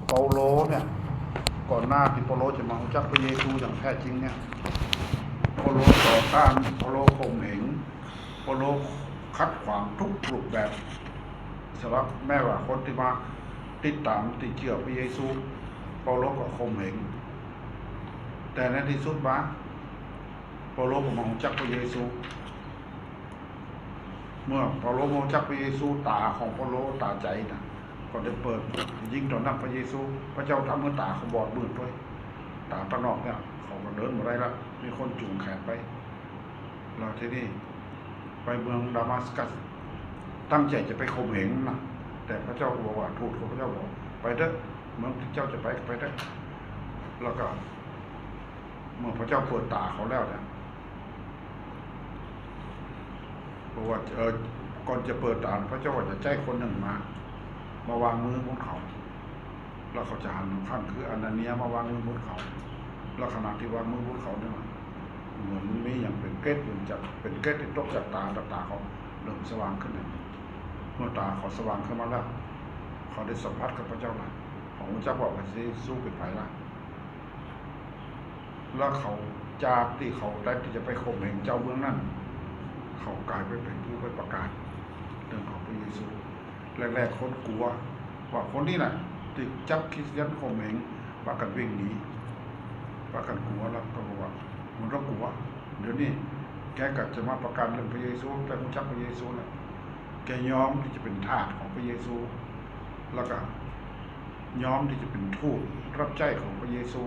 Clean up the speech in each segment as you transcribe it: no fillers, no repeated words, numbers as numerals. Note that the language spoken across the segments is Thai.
เปาโลเนี่ยก่อนหน้าที่เปาโลจะมารู้จักพระเยซูอย่างแท้จริงเนี่ยเปาโลต่อต้านเปาโลข่มเหงเปาโลคัดขวางทุกรูปแบบสำหรับแม้ว่าคนที่มาติดตามติดเชื่อพระเยซูเปาโลก็ข่มเหงแต่ในที่สุดมาเปาโลก็มารู้จักพระเยซูเมื่อเปาโลมารู้จักพระเยซูตาของเปาโลตาใจนะก็ได้เปิดยิ่งตอนนั้นพระเยซูพระเจ้าทำให้ตาเขาบอดมืดด้วยตาตะนอกเนี่ยเขาก็เดินมาได้ละมีคนจูงแขนไปเราที่นี่ไปเมืองดามัสกัสตั้งใจจะไปข่มเหงนะแต่พระเจ้าบอกว่าทูตของพระเจ้าบอกไปเถอะเมืองที่เจ้าจะไปเถอะแล้วก็เมื่อพระเจ้าเปิดตาเขาแล้วเนี่ยบอกว่าก่อนจะเปิดตาพระเจ้าว่าจะใจคนหนึ่งมาวางมือบนเขาแล้วเขาจะหันข้างคืออนาเนียมาวางมือบนเขาแล้วขณะที่วางมือบนเขาเนี่ยเหมือนมีอย่างเป็นเกล็ดเป็นจากเป็นเกล็ดที่ตกจากตาเขาเริ่มสว่างขึ้นเลยเมื่อตาเขาสว่างขึ้นมาแล้วเขาได้สัมผัสกับพระเจ้าแล้วของพระเจ้าบอกว่าจะสู้เป็นไผ่ละแล้วเขาจากที่เขาได้ที่จะไปข่มเหงเจ้าเมืองนั้นเขากลายไปเป็นผู้ไปประกาศเรื่องของพระเยซูแรกๆคนกลัวว่าคนนี้น่ะติดจับคริสเตียนข่มเหงว่ากันวิ่งหนีว่ากันกลัวแล้วก็บอกว่ามันต้องกลัวเดี๋ยวนี้แกก็จะมาประกาศเรื่องพระเยซูแต่รู้จักพระเยซูแล้วแกยอมที่จะเป็นทาสของพระเยซูแล้วก็ยอมที่จะเป็นทูตรับใช้ของพระเยซู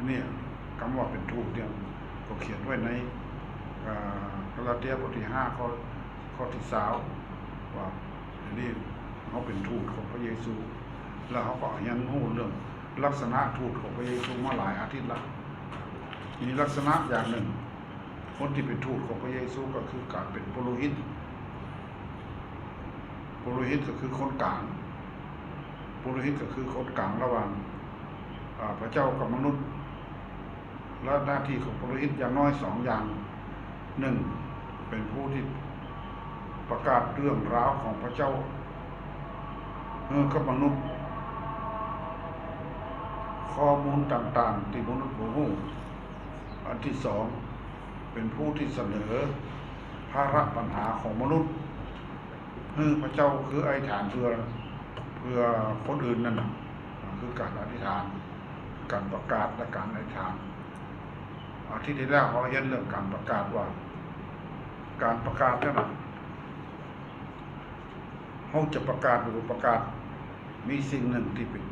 เนี่ยคำว่าเป็นทูตเนี่ยก็เขียนไว้ในกาลาเทียบทที่5ข้อที่20ว่านี่เขาเป็นทูตของพระเยซูแล้วเขาก็ยังรู้เรื่องลักษณะทูตของพระเยซูมาหลายอาทิตย์ละมีลักษณะอย่างหนึ่งคนที่เป็นทูตของพระเยซูก็คือการเป็นปุโรหิตปุโรหิตก็คือคนกลางปุโรหิตก็คือคนกลางระหว่างพระเจ้ากับมนุษย์และหน้าที่ของปุโรหิตอย่างน้อย2อย่าง1เป็นผู้ที่ประกาศเรื่องราวของพระเจ้ากับมนุษย์ข้อมูลต่างๆที่มนุษย์รู้อันที่2เป็นผู้ที่เสนอภาระปัญหาของมนุษย์พระเจ้าคืออธิษฐานเพื่อคนอื่นนั่นคือการอธิษฐานการประกาศและการอธิษฐานอาทิตย์ที่แล้วเขาเห็นเรื่องการประกาศว่าการประกาศนั่นเขาจะประกาศหรือประกาศมีสิ่งหนึ่งที่เป็น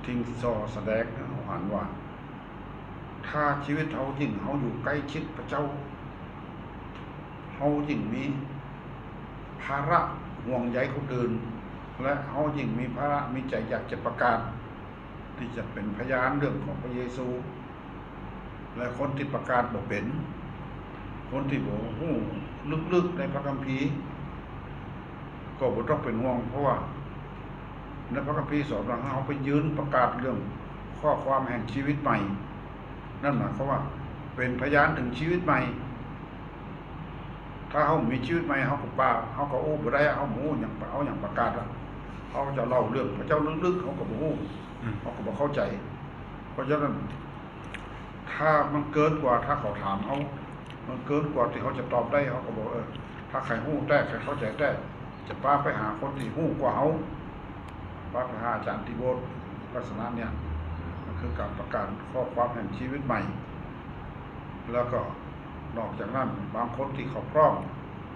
ทิ้งซอแสดงเขาหันว่าถ้าชีวิตเขายิ่งเขาอยู่ใกล้ชิดพระเจ้าเขายิ่งมีภาระห่วงใยคนอื่นและเขายิ่งมีภาระมีใจอยากจะประกาศที่จะเป็นพยานเรื่องของพระเยซูและคนที่ประกาศบอกเป็นคนที่บอกหู้ลึกๆในพระคัมภีร์ก็บ่ต้องเป็นห่วงเพราะว่าในพระคัมภีร์สอนว่าเขาไปยืนประกาศเรื่องข้อความแห่งชีวิตใหม่นั่นหมายความว่าเป็นพยานถึงชีวิตใหม่ถ้าเขามีชีวิตใหม่เขาก็ป่าเขาก็โอ้บ่ได้เขาโม้อย่างเอาอย่างประกาศละเขาจะเล่าเรื่องพระเจ้าลึกๆเขาก็บ่ฮู้เขาก็บ่เข้าใจเพราะฉะนั้นถ้ามันเกินกว่าถ้าเขาถามเขามันเกินกว่าที่เขาจะตอบได้เขาก็บอกถ้าใครฮู้ได้ใครเข้าใจได้จะป้าไปหาคนที่ฮู้กว่าเขาป้าไปหาอาจารย์ที่โบสถ์ลักษณะเนี่ยมันคือการประกาศข้อความแห่งชีวิตใหม่แล้วก็นอกจากนั้นบางคนที่เขาพร้อม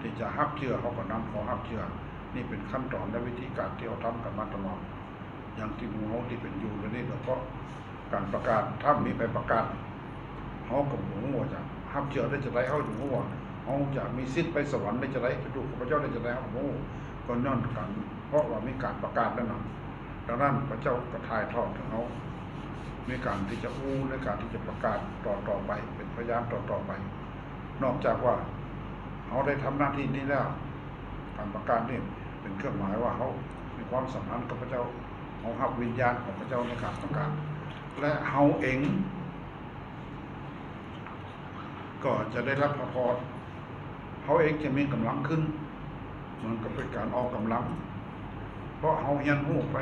ที่จะรับเชื่อเขาก็นำขอรับเชื่อนี่เป็นขั้นตอนและวิธีการที่เขาทำกันมาตลอดอย่างที่หมู่เขาที่เป็นอยู่นี่แล้วก็การประกาศถ้ามีไปประกาศเขากับหมู่ว่าจะรับเชื่อได้จะได้เขาอยู่ว่าเขาจะมีสิทธิ์ไปสวรรค์ได้จะได้ไปดูพระเจ้าได้จะได้เขาหมู่ก็ย้อนกันเพราะว่ามีการประกาศแล้วนะดังนั้นพระเจ้าก็ถ่ายทอดถึงเขาในการที่จะอู้ในการที่จะประกาศต่อไปเป็นพยานต่อไปนอกจากว่าเขาได้ทำหน้าที่นี้แล้วการประกาศนี่เป็นเครื่องหมายว่าเขามีความสัมพันธ์กับพระเจ้าเขาหับวิญญาณของพระเจ้าในการประกาศและเขาเองก็จะได้รับพระพรเขาเองจะมีกำลังขึ้นมันก็เป็นการออกกำลังเพราะเขาเรียนรู้ไป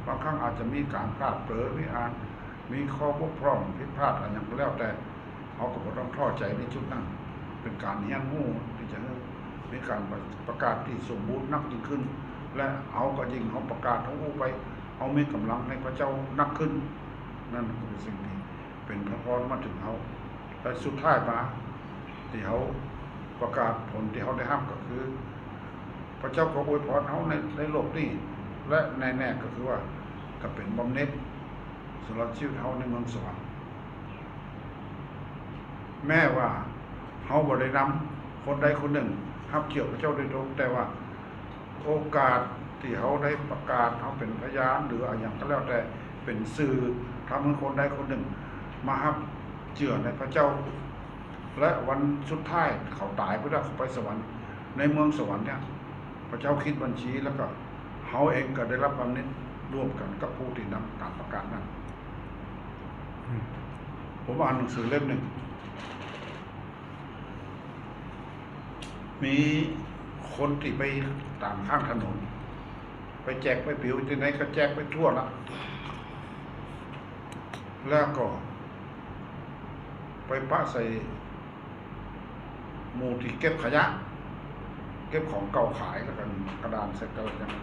บางครั้งอาจจะมีการพลาดเผลอมีข้อบกพร่องผิดพลาดอะไรอย่างก็แล้วแต่เขาก็บ่ต้องท้อใจในจุดนั้นเป็นการเฮียนหู้ที่จะมีการประกาศที่สมบูรณ์นักยิ่งขึ้นและเอาก็ยิ่งเขาประกาศเขาไปเอามีกำลังในพระเจ้านักขึ้นนั่นก็เป็นสิ่งที่เป็นพระพรมาถึงเขาแต่สุดท้ายมาที่เขาประกาศผลที่เขาได้รับก็คือพระเจ้าก็อวยพรเขาในโลกนี้และแน่ๆก็คือว่าก็เป็นบำเหน็จสำหรับชีวิตเขาในเมืองสวรรค์แม้ว่าเขาบ่ได้นำคนใดคนหนึ่งรับเกี่ยวพระเจ้าโดยตรงแต่ว่าโอกาสที่เขาได้ประกาศเขาเป็นพยานหรืออะไรอย่างก็แล้วแต่เป็นสื่อทำให้คนใดคนหนึ่งมารับเชื่อในพระเจ้าและวันสุดท้ายเขาตายเพื่อเขาไปสวรรค์ในเมืองสวรรค์เนี่ยพระเจ้าคิดบัญชีแล้วก็เขาเองก็ได้รับบำเหน็จร่วมกันกับผู้ที่นำการประกาศนั้นผมอ่านหนังสือเล่มหนึ่งมีคนที่ไปตามข้างถนนไปแจกไปปิวที่ไหนก็แจกไปทั่วละแล้วก็ไปปะใส่หมู่ที่เก็บขยะเก็บของเก่าขายแล้วกันกระดานใส่กระดาษ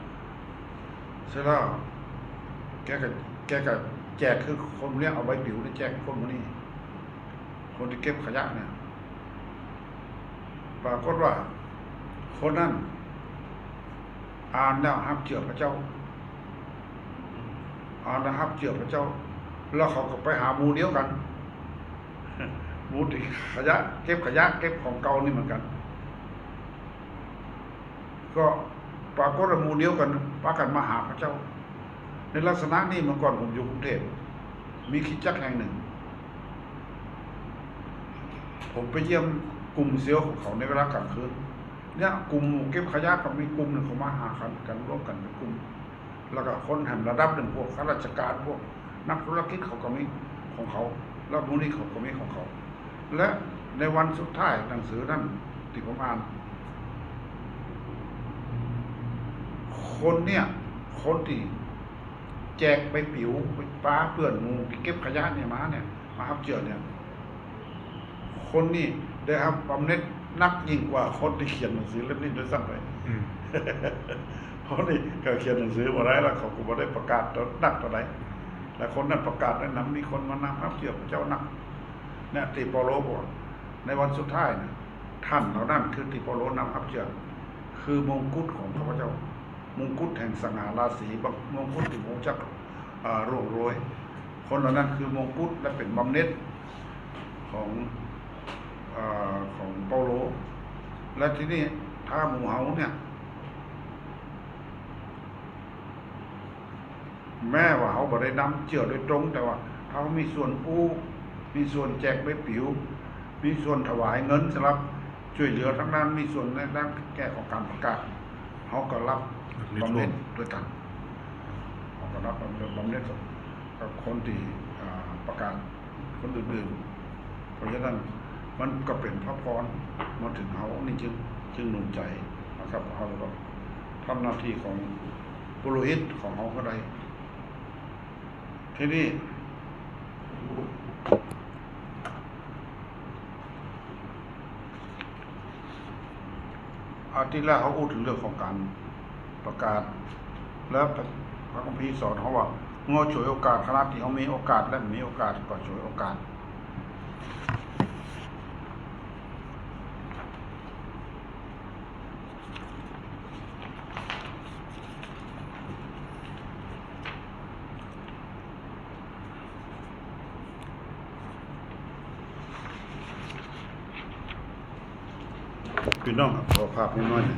เสร็จแล้วแกก็แจกคือคนเนี้ยเอาใบปิวนี่แจกคนนี้คนที่เก็บขยะเนี่ยปรากฏว่าคนนั้นอ่านแล้วห้ามเชื่อพระเจ้าอ่านแล้วห้ามเชื่อพระเจ้าแล้วเขาก็ไปหาหมู่เดียวกันหมู่ที่ขยะเก็บขยะเก็บของเก่านี่เหมือนกันก็ปรากฏว่าหมู่เดียวกันพากันมาหาพระเจ้าในลักษณะนี้เมื่อก่อนผมอยู่กรุงเทพมีคริสตจักรแห่งหนึ่งผมไปเยี่ยมกลุ่มเซลล์ของเขาในเวลากลางคืนเนี่ยกลุ่มเก็บขยะกับมีกลุ่มหนึ่งเขามาหากันร่วมกันเป็นกลุ่มแล้วก็คนแห่งระดับหนึ่งพวกข้าราชการพวกนักธุรกิจเขาก็มีของเขาแล้วมูลนิธิเขาก็มีของเขาและในวันสุดท้ายหนังสือนั่นที่ผมอ่านคนเนี่ยคนที่แจกไปปิวไปป้าเพื่อนหมู่ที่เก็บขยะเนี่ยมาครับเจือเนี่ยคนนี้ได้รับบำเหน็จนักยิ่งกว่าคนที่เขียนหนังสือเล่มนี้ด้วยซ้ำไปเพราะนี่เขาเขียนหนังสือมาได้แล้วเขาก็บ่ได้ประกาศนักต่อไหนแต่คนนั้นประกาศแนะนำมีคนมานำครับเกี่ยวกับเจ้านักเนี่ยติเปาโลบอกในวันสุดท้ายนะท่านเหล่านั้นคือติเปาโลนำครับเชื่อคือมงกุฎของข้าพเจ้ามงกุฎแห่งสง่าราศีมงกุฎที่ผมจักร่วงโรยคนเหล่านั้นคือมงกุฎและเป็นบำเหน็จของเปาโลและที่นี่ถ้าหมู่เฮาเนี่ยแม้ว่าเขาบ่ได้นำเชื่อโดยตรงแต่ว่าเขามีส่วนมีส่วนแจกใบปิวมีส่วนถวายเงินสำหรับช่วยเหลือทั้งนั้นมีส่วนในด้านแก้ของการประกาศเขาก็รับบำเหน็จด้วยกันเขาก็รับบำเหน็จกับคนที่ประกาศคนอื่นๆเพราะฉะนั้นมันก็เป็นพระพรมาถึงเขานี่จึงหนุนใจนะครับเขาก็ทำหน้าที่ของปุโรหิตของเขาก็ได้ทีนี้อาทิตย์แรกเขาพูดถึงเรื่องของการประกาศแล้วพระคัมภีร์สอนเขาว่าเมื่อฉวยโอกาสขณะที่เขามีโอกาสและมีโอกาสก็ฉวยโอกาสพี่น้องขอภาพน้อยๆ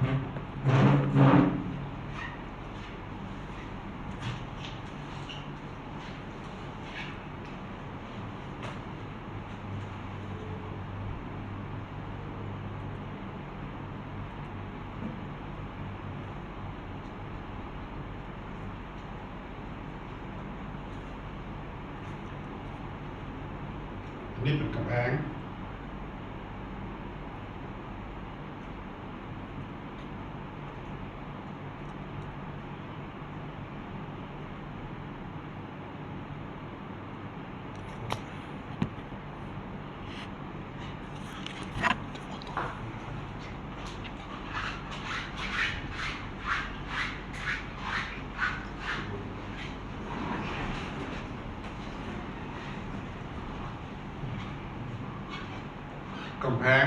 นี่เป็นกำแพง กำแพง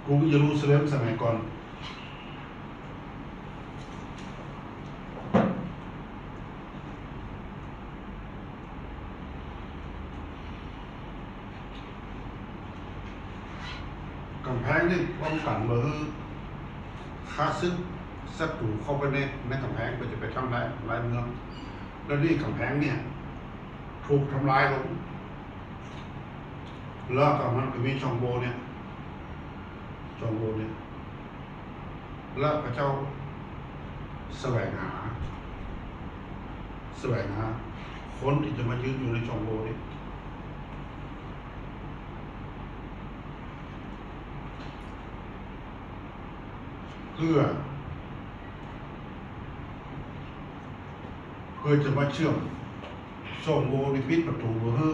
กรุงเยรูซาเล็มสมัยก่อนกำแพงนี่ป้องกันมือค่าศึกศัตรูเข้าไปในกำแพงก็จะไปทำลายเมืองแล้วนี่กำแพงเนี่ยถูกทำลายลงแล้วก็มันก็มีช่องโหว่เนี่ยแล้วพระเจ้าแสวงหาคนที่จะมายืนอยู่ในช่องโหว่นี้เพื่อจะมาเชื่อมช่องโหว่ในปิดประตูเพื่อ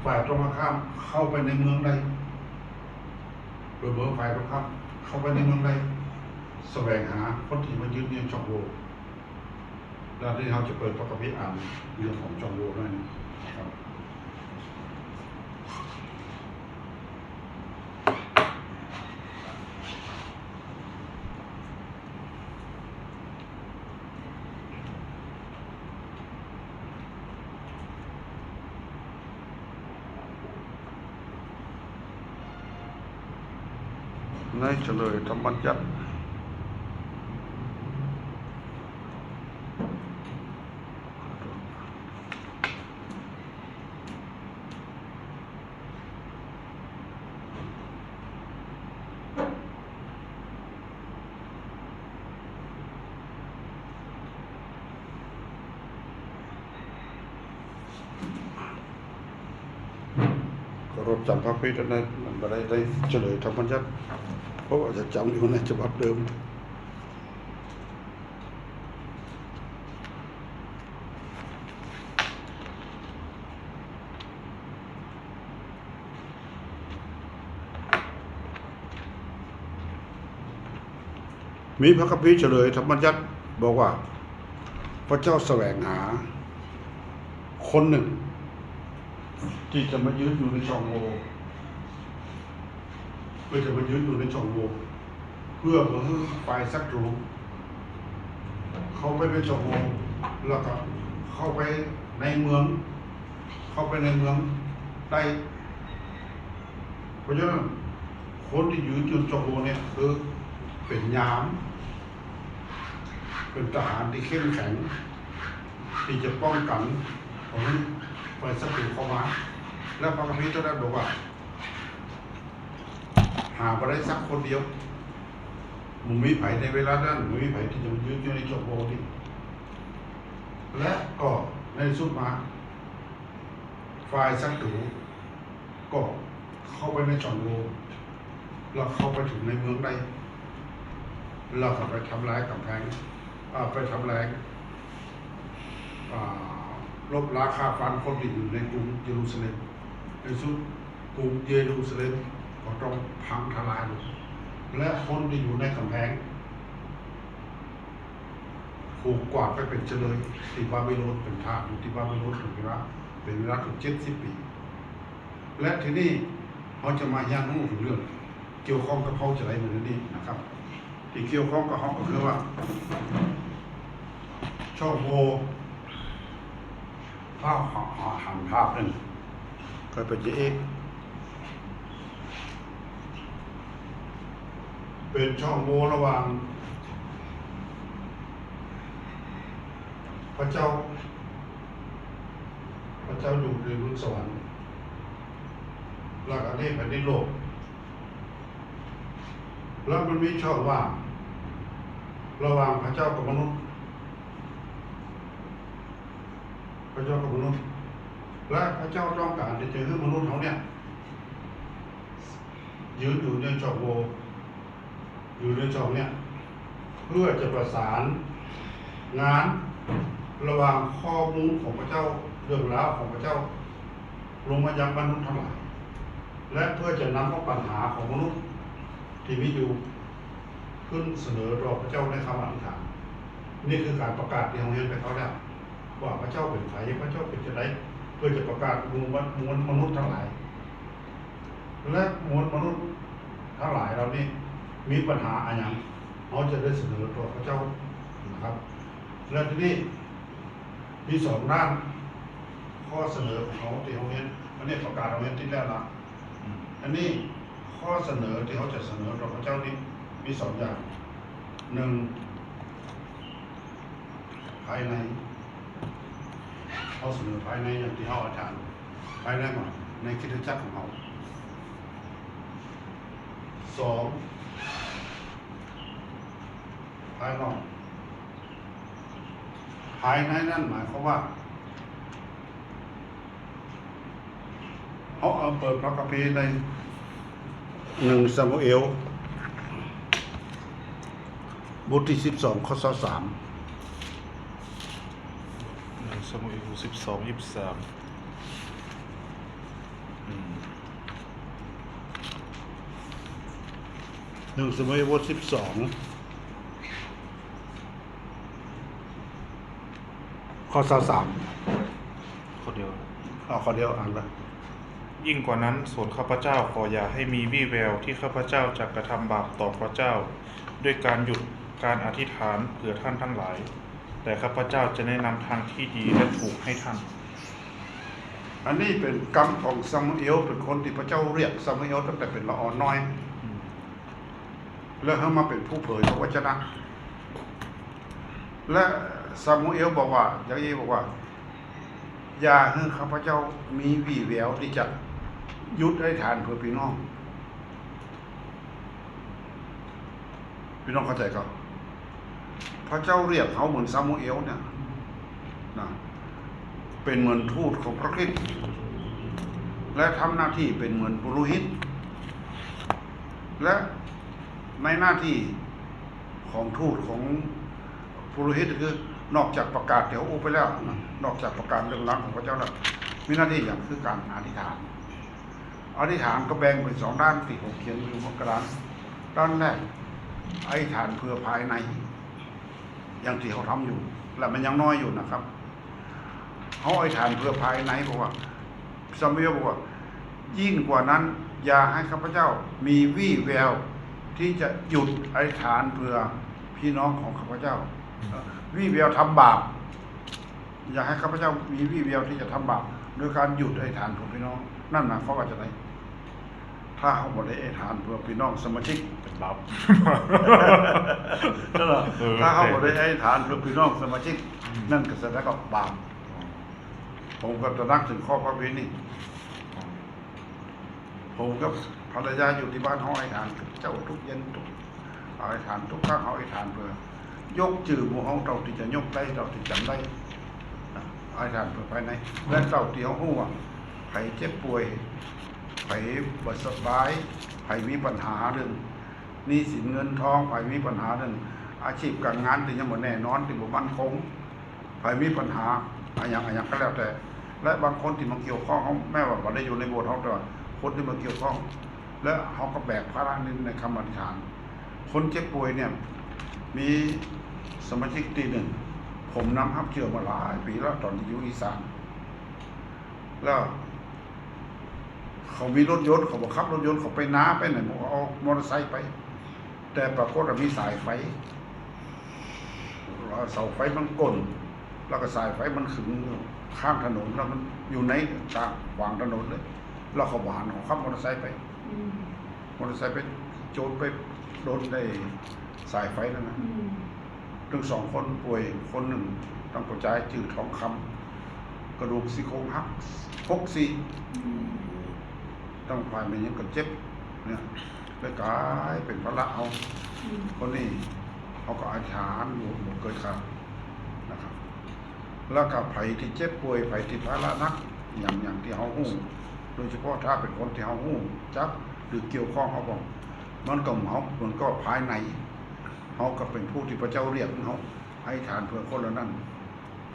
ฝ่ายตรงข้ามเข้าไปในเมืองได้โดยฝ่ายตรงข้ามเข้าไปในเมืองได้แสวงหาคนที่มายืนในช่องโหว่แล้วที่เราจะเปิดพระคัมภีร์อ่านเรื่องของช่องโหว่นั่นครับในเฉลยธรรมบัญญัติก็รบจำพระพิธนั้นมันไม่ได้เฉลยธรรมบัญญัติเพราะว่าจะจำอยู่ในฉบับเดิมมีพระคัมภีร์เฉลยธรรมบัญญัติบอกว่าพระเจ้าแสวงหาคนหนึ่งที่จะมายืนอยู่ในช่องโหว่เพื่อจะมายืนอยู่ในช่องโหว่เพื่อฝ่ายศัตรูเข้าไปในช่องโหว่แล้วก็เข้าไปในเมืองได้เพราะฉะนั้นคนที่ยืนอยู่ช่องโหว่เนี่ยคือเป็นยามเป็นทหารที่เข้มแข็งที่จะป้องกันของฝ่ายศัตรูเข้ามาแล้วพระคัมภีร์ตัวนั้นบอกว่าหาไปได้สักคนเดียวมึงมีไผในเวลานั้นมึงมีไผที่จะยืนอยู่ในช่องโหว่นี้และก็ในสุดมาฝ่ายศัตรูก็เข้าไปในช่องโหว่แล้วเข้าไปถึงในเมืองได้แล้วก็ไปทำลายกำแพงไปทำลายลบราคาฟันคนที่อยู่ในกรุงเยรูซาเล็มในสุดกรุงเยรูซาเล็มก็ต้องพังทลายลงและคนที่อยู่ในกำแพงถูกกวาดไปเป็นเฉลยที่บาบิโลนเป็นทาสอยู่ที่บาบิโลนเป็นเวลาถึง70 ปีและทีนี้เขาจะมาย่างรู้ถึงเรื่องเกี่ยวข้องกับเขาจะไรเหมือนนี้นะครับที่เกี่ยวข้องกับเขาก็คือว่าช่องโหว่ภาพหันภาพนึงก็เป็นเอกเป็นช่องโหว่ระหว่างพระเจ้าอยู่ในบนสวรรค์แล้วก็ได้แผ่นดินโลกแล้วมันมีช่องว่างระหว่างพระเจ้ากับมนุษย์และพระเจ้าต้องการที่จะให้มนุษย์เขาเนี่ยยืนอยู่ในช่องโหว่อยู่ในช่องเนี่ยเพื่อจะประสานงานระหว่างข้อมูลของพระเจ้าเรื่องราวของพระเจ้าลงมายังมนุษย์ทั้งหลายและเพื่อจะนำเอาปัญหาของมนุษย์ที่มีอยู่ขึ้นเสนอต่อพระเจ้าในคำอธิษฐานนี่คือการประกาศที่เราเห็นไปเขาแล้วว่าพระเจ้าเป็นไผพระเจ้าเป็นจะได เพื่อจะประกาศมวลมนุษย์ทั้งหลาย และมวลมนุษย์ทั้งหลายเรานี่มีปัญหาอะไรอย่างเขาจะได้เสนอตัวพระเจ้านะครับ และทีนี้มีสองด้านข้อเสนอของเขาที่เขาเห็นอันนี้ประกาศเราเห็นที่แล้วละอันนี้ข้อเสนอที่เขาจะเสนอต่อพระเจ้านี่มีสองอย่างหนึ่งภายในเขาเสนอภายในอย่างที่เขาอาจารย์ภายในก่อนในคริสตจักรของเขาสองภายนอกภายในนั่นหมายความว่าเขาเอาเปิดพระคัมภีร์ใน1 ซามูเอลบทที่12ข้อ23 1 ซามูเอล 12-231 ซามูเอลบท12ข้อ23คนเดียว เอาข้อเดียวอ่านเลย ยิ่งกว่านั้นส่วนข้าพเจ้าขออย่าให้มีวี่แววที่ข้าพเจ้าจะกระทำบาปต่อพระเจ้า ด้วยการหยุดการอธิษฐานเผื่อท่านทั้งหลาย แต่ข้าพเจ้าจะแนะนำทางที่ดีและถูกให้ท่าน อันนี้เป็นกรรมของซามูเอลเป็นคนที่พระเจ้าเรียกซามูเอลตั้งแต่เป็นละอ่อนน้อยแล้วเขามาเป็นผู้เผยพระวจนะและซามูเอลบอกว่าอย่างนี้บอกว่าอย่าให้ข้าพเจ้ามีวี่แววที่จะหยุดให้ทานเพื่อพี่น้องเข้าใจก็พระเจ้าเรียกเขาเหมือนซามูเอลเนี่ยนะเป็นเหมือนทูตของพระคริสต์และทำหน้าที่เป็นเหมือนปุโรหิตและในหน้าที่ของทูตของปุโรหิตคือนอกจากประกาศเดี๋ยวไปแล้วนอกจากประกาศเรื่องราวของพระเจ้าแล้วมีหน้าที่อย่างคือการอธิษฐานก็แบ่งเป็นสองด้านที่ผมเขียนอยู่บนกระดานด้านแรกอธิษฐานเพื่อภายในอย่างที่เขาทำอยู่และมันยังน้อยอยู่นะครับเขาอธิษฐานเพื่อภายในบอกว่าซามูเอลบอกว่ายิ่งกว่านั้นอย่าให้ข้าพเจ้ามีวี่แววที่จะหยุดอธิษฐานเพื่อพี่น้องของข้าพเจ้าวี่แววทำบาปอย่าให้ข้าพเจ้ามีวี่แววที่จะทำบาปโดยการหยุดอธิษฐานเพื่อพี่น้องนั่นหมายความว่าจะไหนถ้าเขาบอกได้อธิษฐานเพื่อพี่น้องสมาชิกเป็นบาปถ้าเขาบอกได้อธิษฐานเพื่อพี่น้องสมาชิกนั่นก็แสดงว่าบาปผมก็จะนั่งถึงข้อพระวินี่ผมกับภรรยาอยู่ที่บ้านเขาอธิษฐานเจ้าทุกเย็นทุกอธิษฐานทุกครั้งเขาอธิษฐานเพื่อยกจื่อหมู่เขาเราที่จะยกได้เราที่จำได้อธิษฐานเพื่อภายในและเราที่เขาหู้ว่าใครเจ็บป่วยใครบ่สบายใครมีปัญหาเรื่องหนี้สินเงินทองใครมีปัญหาเรื่องอาชีพการงานที่ยังบ่แน่นอนที่บ่มั่นคงใครมีปัญหาอะไรอย่างก็แล้วแต่และบางคนที่มาเกี่ยวข้องเขาแม้ว่าบ่ได้อยู่ในโบสถ์เขาแต่ว่าคนที่มาเกี่ยวข้องและเขาก็แบกภาระนี้ในคำอธิษฐานคนเจ็บป่วยเนี่ยมีสมาชิกตีหนึ่งผมนำฮับเชื่อมาหลายปีแล้วตอนที่อยู่อีสานแล้วเขามีรถยนต์เขาบอกขับรถยนต์เขาไปน้าไปไหนบอกเอามอเตอร์ไซค์ไปแต่ปรากฏว่ามีสายไฟเสาไฟมันกลนแล้วก็สายไฟมันขึงข้างถนนแล้วมันอยู่ในกลางขวางถนนเลยแล้วเขาหวานเขาขับมอเตอร์ไซค์ไปโจรไปโดนได้สายไฟนั่นนะทั้งสองคนป่วยคนหนึ่งต้องกระจายจืดทองคำกระดูกซี่โครงหัก64ต้องผ่านไปยังก็เจ็บเนี่ยเลยกลายเป็นภาระเอาคนนี้เขาก็อธิษฐานอยู่เกิดขาดนะครับแล้วกับไผ่ที่เจ็บป่วยไผ่ที่ภาระนักอย่างที่เขาหู้โดยเฉพาะถ้าเป็นคนที่เขาหู้จับหรือเกี่ยวข้องเขาบอกมันก็มันก็ภายในเขาก็เป็นผู้ที่พระเจ้าเรียกเขาให้ทานเพื่อคนละนั้น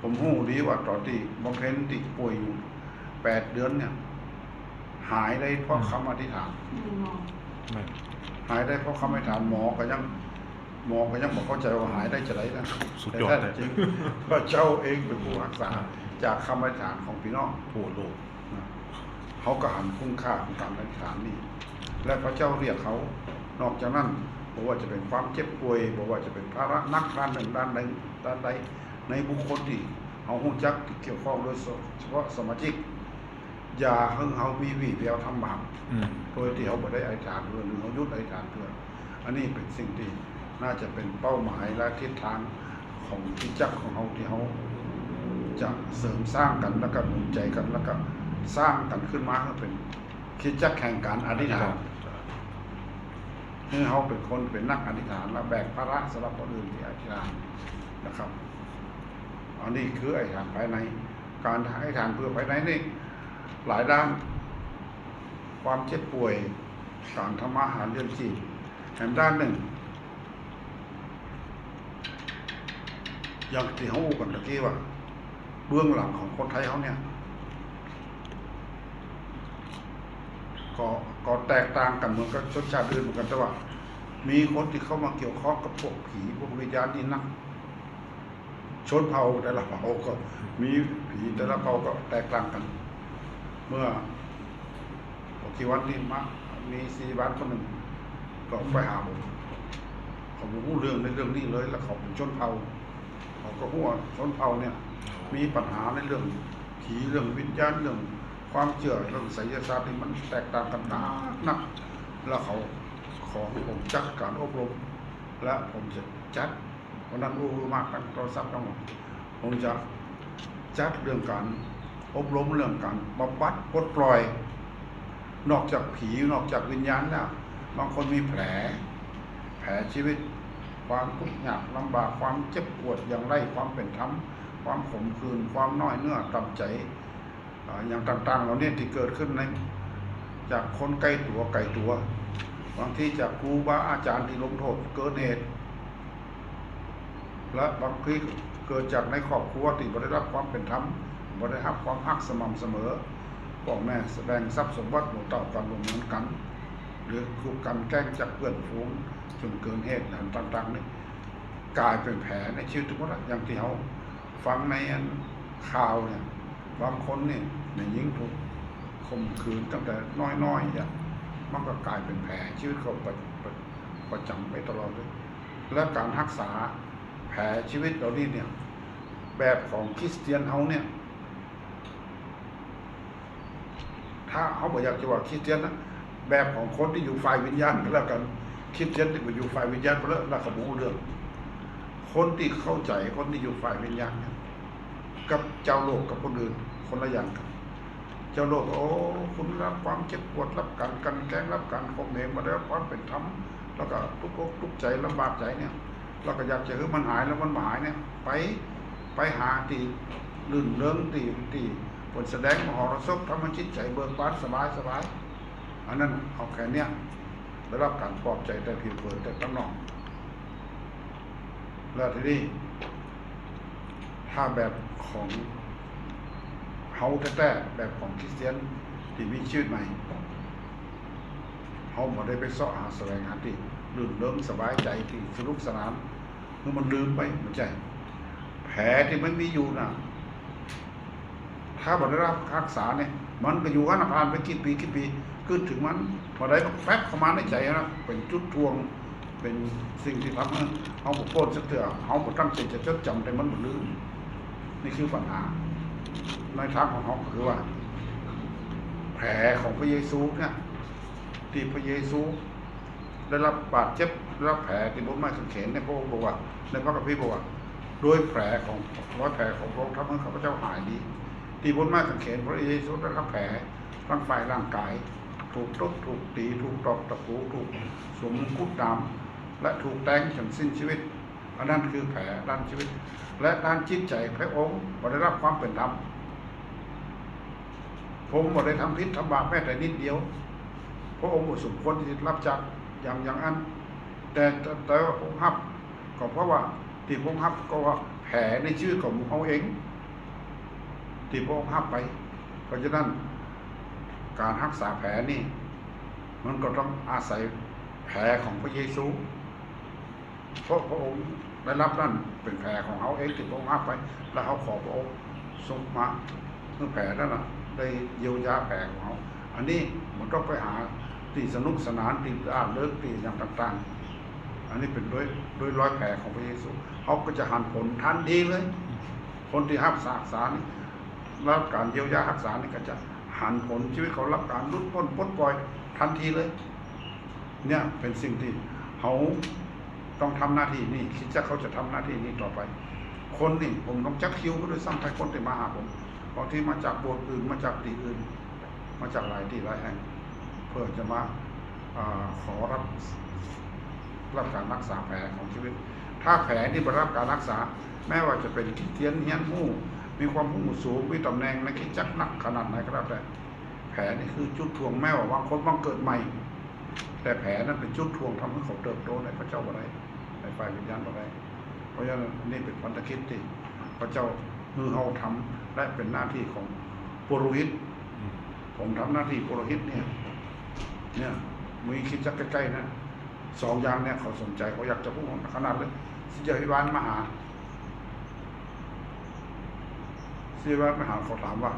ผมหู้ดีว่าตอนที่บำเพ็ญติดป่วยอยู่8 เดือนเนี่ยหายได้เพราะคำอธิษฐานหายได้เพราะคำอธิษฐานหมอก็ยัง หมอก็ยังบอกเข้าใจว่าหายได้จะไรนะ สุด แต่ ยอด แท้ เลย จริงพระเจ้าเองเป็นผู้รักษาจากคำอธิษฐานของพี่น้อง โอ้โลก นะเขาก็หันคุณค่าของการอธิษฐานนี่และพระเจ้าเรียกเขานอกจากนั้นบอกว่าจะเป็นความเจ็บป่วยบอกว่าจะเป็นภาระนักด้านหนึ่งด้านใดในบุคคลที่เอาหูจักที่เกี่ยวข้องโดยเฉพาะสมาชิกอย่าเฮิงเฮามีวี่แววทำบาป อืม โดยที่เขาบ่ได้อธิษฐานเพื่อหรือเขายุดอธิษฐานเพื่ออันนี้เป็นสิ่งที่น่าจะเป็นเป้าหมายและทิศทางของที่จักของเขาที่เขาจะเสริมสร้างกันแล้วก็หนุนใจกันแล้วก็สร้างกันขึ้นมาให้เป็นคิดจักแข่งการอธิษฐานให้เขาเป็นคนเป็นนักอธิษฐานและแบกภาระสำหรับคนอื่นที่อธิษฐานนะครับอันนี้คืออธิษฐานภายในการอธิษฐานเพื่อภายในนี่หลายด้านความเจ็บป่วยการทำอาหารเลี้ยงชีพแห่งด้านหนึ่งอย่างที่เขาอู้กันตะกี้ว่าเบื้องหลังของคนไทยเขาเนี่ยก็แตกต่างกันเหมือนกับชนชาติอื่นเหมือนกันแต่ว่ามีคนที่เข้ามาเกี่ยวข้องกับพวกผีพวกวิญญาณนี่นักชนเผ่าแต่ละเผ่าก็มีผีแต่ละเผ่าก็แตกต่างกัน เมื่อกี่วันนี้มี4 วันคนหนึ่งก็ไปหาผมเขาบอกเรื่องในเรื่องนี้เลยแล้วเขาเป็นชนเผ่าเขาก็หัวชนเผ่าเนี่ยมีปัญหาในเรื่องผีเรื่องวิญญาณเรื่องความเชื่อเรื่องไสยศาสตร์ที่มันแตกต่างกันนักแล้วเขาขอให้ผมจัดการอบรมและผมจะจัดวันนั้นรู้มากทั้งโทรศัพท์ทั้งหมดผมจะจัดเรื่องการอบรมเรื่องการบำบัดปลดปล่อยนอกจากผีนอกจากวิญญาณแล้วบางคนมีแผลชีวิตความทุกข์ยากลำบากความเจ็บปวดอย่างไรความเป็นธรรมความขมขื่นความน้อยเนื้อต่ำใจอย่างต่างๆเหล่านี้ที่เกิดขึ้นในจากคนใกล้ตัวบางทีจากครูบาอาจารย์ที่ลงโทษเกินเหตุและบางทีเกิดจากในครอบครัวที่บ่ได้รับความเป็นธรรมบ่ได้รับความฮักสม่ำเสมอพ่อแม่แสดงทรัพย์สมบัติหมู่เต่ากันเหมือนกันหรือคู่กันแกล้งจากเพื่อนฝูงจนเกินเหตุต่างๆนี่กลายเป็นแผลในชีวิตทุกคนอย่างที่เขาฟังในข่าวเนี่ยบางคนเนี่ยในหญิงถูกข่มขืนตั้งแต่น้อยๆอย่างมันก็กลายเป็นแผลชีวิตเขาประจำไปตลอดเลยและการรักษาแผลชีวิตเรานี่เนี่ยแบบของคริสเตียนเขาเนี่ยถ้าเขาบอกอยากจะว่าคริสเตียนนะแบบของคนที่อยู่ฝ่ายวิญญาณก็แล้วกันคริสเตียนที่อยู่ฝ่ายวิญญาณก็แล้วขบูเรื่องคนที่เข้าใจคนที่อยู่ฝ่ายวิญญาณเนี่ยกับเจ้าโลกกับคนอื่นคนละอย่างกันเจ้าโลกโอ้คุณรับความเจ็บปวดรับการกันแกล้งรับการข่มเหงมาได้รับความเป็นธรรมแล้วก็ทุกข์ใจลำบากใจเนี่ยเราก็อยากจะให้มันหายแล้วมันหายเนี่ยไปหาที่ลื่นเริงที่ผลแสดงมหรสพทำให้จิตใจเบิกบานสบายอันนั้นเอาแค่เนี้ยได้รับการปลอบใจแต่ผิวเผินแต่ตั้งนอกแล้วทีนี้ถ้าแบบของเฮาแท้ๆแบบของคริสเตียนที่มีชีวิตใหม่เฮาบ่ได้ไปเสาะหาแสวงหาที่ลื่นเริงสบายใจที่สนุกสนานเมื่อมันลืมไปมันใจแผลที่มันมีอยู่น่ะถ้าบ่ได้รับรักษาเนี่ยมันก็อยู่กันผ่านไปกี่ปีขึ้นถึงมันพอได้ก็แฟบเข้ามาในใจนะเป็นจุดทวงเป็นสิ่งที่ทำให้เฮาบ่โกรธสักเทื่อเฮาบ่ตั้งใจจะจดจำแต่มันบ่ลืมนี่คือปัญหาในทางของเฮาคือว่าแผลของพระเยซูเนี่ยที่พระเยซูได้รับบาดเจ็บได้รับแผลที่บนไม้กางเขนในพระองค์บอกว่าในพระคัมภีร์บอกว่าโดยแผลของร้อยแผลของพระองค์ทำให้ข้าพเจ้าหายดีที่บนไม้กางเขนพระเยซูได้รับแผลทั้งฝ่ายร่างกายถูกทุบถูกตีถูกตอกตะปูถูกสวมมงกุฎดำและถูกแทงจนสิ้นชีวิตอันนั้นคือแผลด้านชีวิตและด้านจิตใจพระองค์ได้รับความเป็นธรรมผมบ่ได้ทำผิดทำบาปแม้แต่นิดเดียวพระองค์สมควรที่จะรับจากอย่างนั้นแต่ว่าผมฮับก็เพราะว่าที่ผมฮับก็ว่าแผลในชีวิตของเขาเองที่พระองค์ฮับไปเพราะฉะนั้นการรักษาแผลนี่มันก็ต้องอาศัยแผลของพระเยซู เพราะพระองค์ได้รับนั่นเป็นแผลของเขาเองที่พระองค์รับไป แล้วเขาขอพระองค์ทรงมาเพื่อแผลนั่นน่ะได้เยียวยาแผลของเขาอันนี้มันต้องไปหาที่สนุกสนานที่อ่านเลิกที่อย่างต่างๆ อันนี้เป็นด้วยรอยแผลของพระเยซูเขาก็จะหันผลทันทีเลย คนที่รับรักษานี่รับการเยียวยารักษานี่ก็จะหันผลชีวิตเขารับการลุดพ้นปลดปล่อยทันทีเลย เนี่ยเป็นสิ่งที่เขาต้องทำหน้าที่นี่คิดจะเขาจะทำหน้าที่นี้ต่อไป คนนี่ผมต้องจักคิวก็ด้วยซ้ำไปคนที่มาหาผมบางทีมาจากโบสถ์อื่นมาจากที่อื่น มาจากหลายที่หลายแห่งเพื่อจะมาขอรับการรักษาแผลของชีวิต ถ้าแผลนี่ได้รับการรักษา แม้ว่าจะเป็นคริสเตียนเฮียนหู้มีความหู้สูงมีตำแหน่งในคิดจักนักขนาดไหนก็แล้วแต่แผลนี่คือจุดทวงแม้ว่าบางคนบางเกิดใหม่ แต่แผลนั้นเป็นจุดทวงทำให้เขาเติบโตในพระเจ้าอะไรในฝ่ายวิญญาณอะไรเพราะฉะนั้นนี่เป็นพันธกิจที่พระเจ้ามือเขาทำและเป็นหน้าที่ของปุโรหิตผมทำหน้าที่ปุโรหิตเนี่ยมีคิดจักใกล้ๆนะสองอย่างเนี่ยเขาสนใจเขาอยากจะพูดขนาดเลยสิเจริญมาหาสิเจริญมาหาเขาถามว่า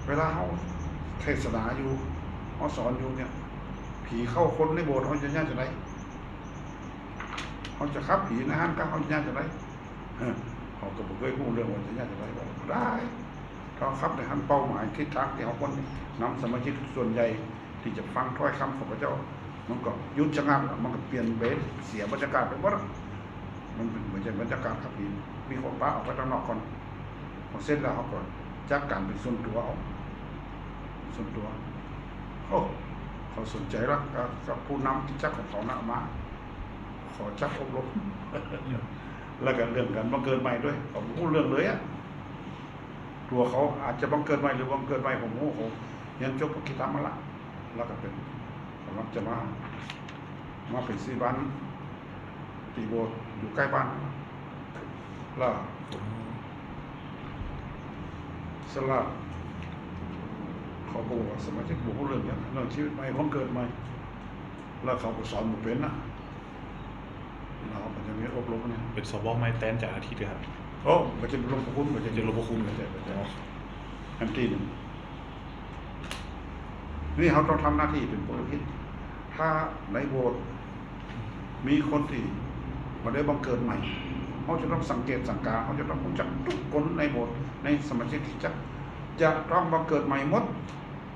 เวลาเขาเทศนาอยู่เขาสอนอยู่เนี่ยผีเข้าคนในโบสถ์เขาจะย่าจะไรเขาจะขับผีนะฮะก็เขาจะย่าจะไรเขาก็บอกเคยพูดเรื่องว่าจะย่าจะไรบอกได้เขาขับในหันเป้าหมายทิศทางที่เขาคนนำสมาชิกส่วนใหญ่ที่จะฟังถ้อยคำของพระเจ้ามันก็ยุดชะงักมันก็เปลี่ยนเบสเสียบรรยากาศไปหมดมันเป็นเหมือนจะบรรยากาศขับผีมีคนป้าออกไปข้างนอกก่อนพอเสร็จแล้วเขาก่อนจัดการเป็นส่วนตัวเอาส่วนตัวเขาสนใจแล้วกับผู้นำที่จักของเขานะมาขอจักอบรมแล้วกันเรื่องกันบังเกิดใหม่ด้วยผมพูดเรื่องเลยอะตัวเขาอาจจะบังเกิดใหม่หรือบังเกิดใหม่ผมโง่ผมยันจบกิจธรรมมาละแล้วก็เป็นกำลังจะมาเป็นซีบ้านตีโบสถ์อยู่ใกล้บ้านแล้วสลับเขาบอกว่าสมาชิกบอกเรื่องนี้เรื่องชีวิตใหม่ของเกิดใหม่แล้วเขาก็สอนหมดเป็นนะเรามันจะมีอบรมเนี่ยเป็นสวไม้แตนจากอาทิตย์ครับโอ้มันจะลงประคุณมันจะลงประคุณมันจะอันที่หนึ่งนี่เขาต้องทำหน้าที่เป็นปุโรหิตถ้าในโบสถ์มีคนที่มาได้บังเกิดใหม่เขาจะต้องสังเกตสังกาเขาจะต้องรู้จักทุกคนในโบสถ์ในสมาชิกที่จะต้องบังเกิดใหม่หมด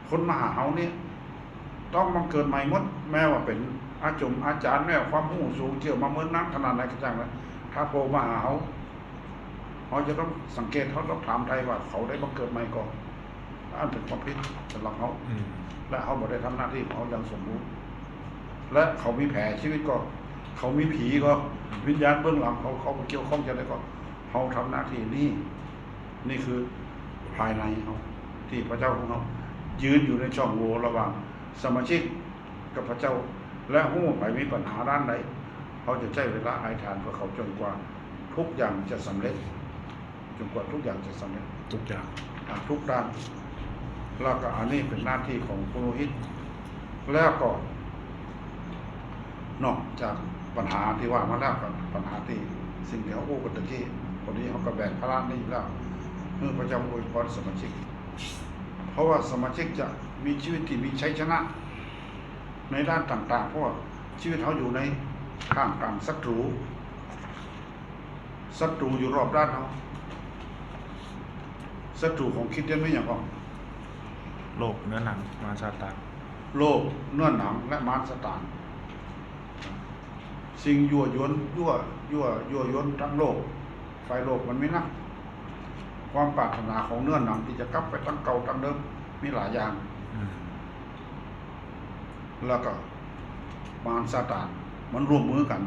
คนมาหาเขาเนี่ยต้องบังเกิดใหม่หมดแม้ว่าเป็นอาจารย์แม้ความหูสูงเจียวมาเมื่อนักขนาดไหนก็จังแล้วถ้าโผล่มาหาเขาจะต้องสังเกตเขาต้องถามไทยว่าเขาได้บังเกิดใหม่ก่อนอันเป็นความผิดสำหรับเขาและเขาบอกได้ทำหน้าที่ของเขาอย่างสมบูรณ์และเขามีแผลชีวิตก็เขามีผีก็วิญญาณเบื้องหลังเขาเกี่ยวข้องจะได้ก็เขาทำหน้าที่นี่คือภายในเขาที่พระเจ้าของเขายืนอยู่ในช่องโหว่ระหว่างสมาชิกกับพระเจ้าและหู้ไปมีปัญหาด้านใดเขาจะใช้เวลาอายทานเพื่อเขาจนกว่าทุกอย่างจะสำเร็จจนกว่าทุกอย่างจะสำเร็จทุกอย่างทุกด้านแล้วก็อันนี้เป็นหน้าที่ของปุโรหิตแล้วก็นอกจากปัญหาที่ว่ามาแล้วกับปัญหาที่สิ่งที่เขาอู้กันตะกี้คนนี้เขาก็แบกภาระนี้แล้วเมื่อพระเจ้าอวยพรสมาชิกเพราะว่าสมาชิกจะมีชีวิตที่มีชัยชนะในด้านต่างๆเพราะว่าชีวิตเขาอยู่ในข้างกลางศัตรูอยู่รอบด้านเขาศัตรูของคริสเตียนไม่อย่างของโลกเนื้อหนังมารซาตานโลกเนื้อหนังและมารซาตานสิ่งยั่วยวนทั้งโลกไฟโลกมันไม่นักความปรารถนาของเนื้อหนังที่จะกลับไปตั้งเก่าตั้งเดิมมีหลายอย่างแล้วก็มารซาตานมันร่วมมือกัน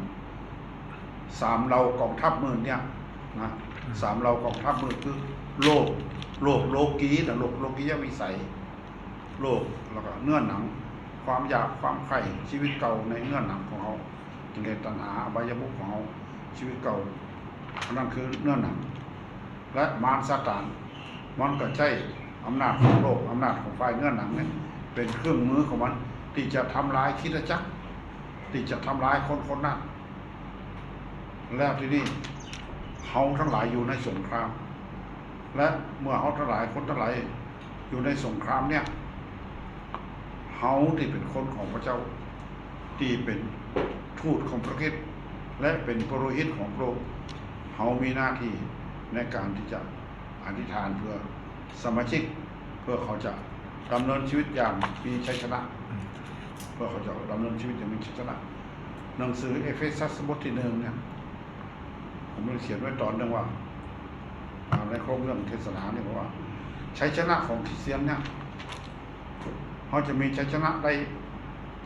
3เหล่ากองทัพมือเนี่ยนะ3เหล่ากองทัพมือคือโลกีนะโลกียวิสัยโลกแล้วก็เนื้อหนังความอยากความใคร่ชีวิตเก่าในเนื้อหนังของเขากิเลสตัณหาอบายมุขของเขาชีวิตเก่านั่นคือเนื้อหนังและมารซาตานมันก็ใช้อำนาจของโลกอำนาจของฝ่ายเนื้อหนังเนี่ยเป็นเครื่องมือของมันที่จะทำลายคริสตจักร ที่จะทำร้ายคนคนนั้นแล้วที่นี่เฮาทั้งหลายอยู่ในสงครามและเมื่อเฮาทั้งหลายคนทั้งหลายอยู่ในสงครามเนี่ยเฮาที่เป็นคนของพระเจ้าที่เป็นทูตของพระคริสต์และเป็นปุโรหิตของพระองค์เฮามีหน้าที่ในการที่จะอธิษฐานเพื่อสมาชิกเพื่อเขาจะดำเนินชีวิตอย่างมีชัยชนะเพื่อเขาจะดำเนินชีวิตอย่างมีชัยชนะหนังสือเอเฟซัสบทที่1เนี่ยผมได้เขียนไว้ตอนนึงว่าในโครงเรื่องเทศนาเนี่ยบอกว่าชัยชนะของคริสเตียนเนี่ยเขาจะมีชัยชนะได้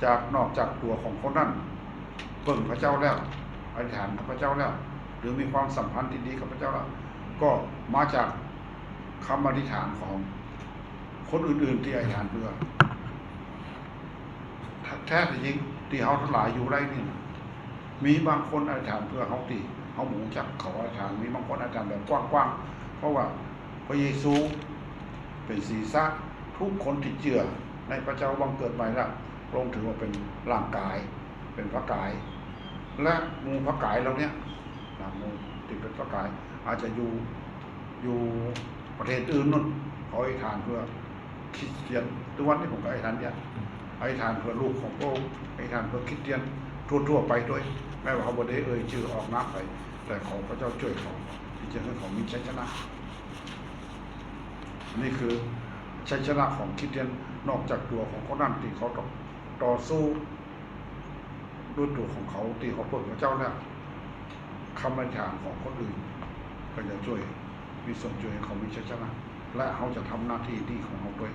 จากนอกจากตัวของคนนั้นเบิ่งพระเจ้าแล้วอธิษฐานกับพระเจ้าแล้วหรือมีความสัมพันธ์ที่ดีกับพระเจ้าแล้วก็มาจากคำอธิษฐานของคนอื่นๆที่อธิษฐานเพื่อแท้จริงที่เขาทั้งหลายอยู่ไรนี่มีบางคนอธิษฐานเพื่อเขาตีเขาหมูจักเขาอธิษฐานมีบางคนอธิษฐานแบบกว้างๆเพราะว่าพระเยซูเป็นศีรษะทุกคนที่เชื่อในพระเจ้าบังเกิดใหม่แล้วพระองค์ถือว่าเป็นร่างกายเป็นพระกายและมูพระกายเราเนี่ยมูที่เป็นพระกายอาจจะอยู่ประเทศอื่นนู่นเขาอธิษฐานเพื่อคริสเตียนทุกวันนี้ผมก็อธิษฐานเนี่ยอธิษฐานเพื่อลูกของพระองค์อธิษฐานเพื่อคริสเตียนทั่วไปด้วยแม้ว่าเขาบ่ได้ชื่อออกน้ำไปแต่ขอพระเจ้าช่วยเขาที่จะให้เขามีชัยชนะนี่คือชัยชนะของคริสเตียนนอกจากตัวของเขานั่นที่เขาต้องต่อสู้ด้วยตัวของเขาที่เขาเปิดพระเจ้าแล้วคำอธิษฐานของคนอื่นก็จะช่วยมีส่วนช่วยให้เขามีชัยชนะและเขาจะทำหน้าที่ดีของเขาด้วย